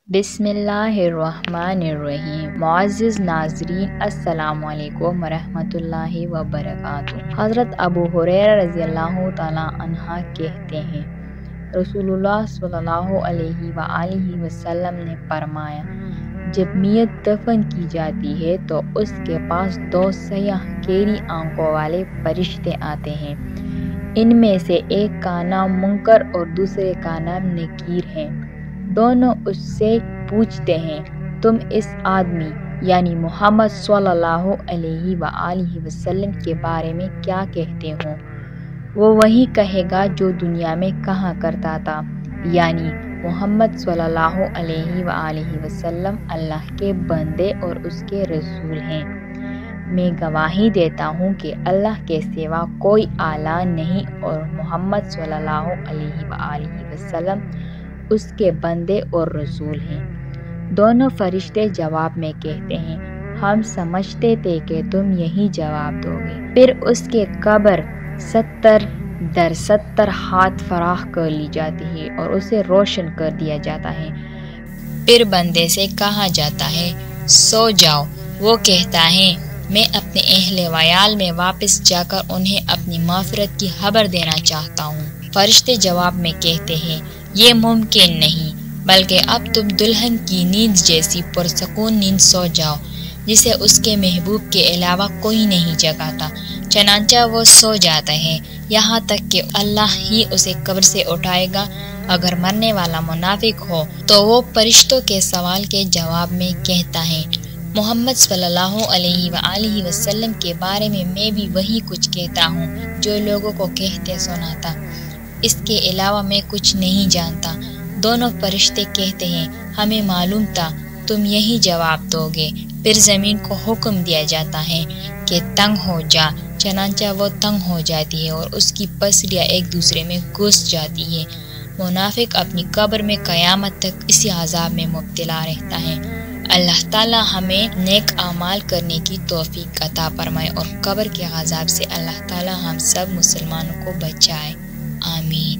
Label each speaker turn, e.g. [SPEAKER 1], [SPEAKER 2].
[SPEAKER 1] बिस्मिल्लाहिर्रहमानिर्रहीम। मुअज़्ज़िज़ नाज़रीन, अस्सलामु अलैकुम वरहमतुल्लाहि वबरकातुहू। हज़रत अबू हुरैरा रज़ियल्लाहु तआला अन्हा कहते हैं, रसूलुल्लाह सल्लल्लाहु अलैहि वसल्लम ने फरमाया, जब मैयत दफन की जाती है तो उसके पास दो सयाह केरी आंखों वाले फरिश्ते आते हैं। इनमें से एक का नाम मुनकर और दूसरे का नाम नकीर है। दोनों उससे पूछते हैं, तुम इस आदमी यानी मोहम्मद सल्लल्लाहु अलैहि वसल्लम के बारे में क्या कहते हो? वो वही कहेगा जो दुनिया में कहा करता था, यानी मोहम्मद सल्लल्लाहु अलैहि वसल्लम अल्लाह के बंदे और उसके रसूल हैं। मैं गवाही देता हूँ कि अल्लाह के सिवा कोई आला नहीं और मोहम्मद सल्लल्लाहु अलैहि वसल्लम उसके बंदे और रसूल हैं। दोनों फरिश्ते जवाब में कहते हैं, हम समझते थे कि तुम यही जवाब दोगे। फिर उसके कब्र 70 हाथ फराख कर ली जाती है और उसे रोशन कर दिया जाता है। फिर बंदे से कहा जाता है, सो जाओ। वो कहता है, मैं अपने अहले वयाल में वापस जाकर उन्हें अपनी माफ़िरत की खबर देना चाहता हूँ। फरिश्ते जवाब में कहते हैं, ये मुमकिन नहीं, बल्कि अब तुम दुल्हन की नींद जैसी पुरसकून नींद सो जाओ, जिसे उसके महबूब के अलावा कोई नहीं जगाता। चनांचा वो सो जाता है, यहाँ तक कि अल्लाह ही उसे कब्र से उठाएगा। अगर मरने वाला मुनाफिक हो तो वो फरिश्तों के सवाल के जवाब में कहता है, मोहम्मद सल्लल्लाहु अलैहि वसल्लम के बारे में मैं भी वही कुछ कहता हूँ जो लोगों को कहते सुना था। इसके अलावा मैं कुछ नहीं जानता। दोनों फरिश्ते कहते हैं, हमें मालूम था तुम यही जवाब दोगे। फिर ज़मीन को हुक्म दिया जाता है कि तंग हो जा। चनांचा वो तंग हो जाती है और उसकी पसलियाँ एक दूसरे में घुस जाती है। मुनाफिक अपनी कब्र में क़यामत तक इसी अज़ाब में मुब्तला रहता है। अल्लाह ताला हमें नेक आमाल करने की तौफीक अता फरमाए और कब्र के अज़ाब से अल्लाह ताला हम सब मुसलमानों को बचाए। आमीन।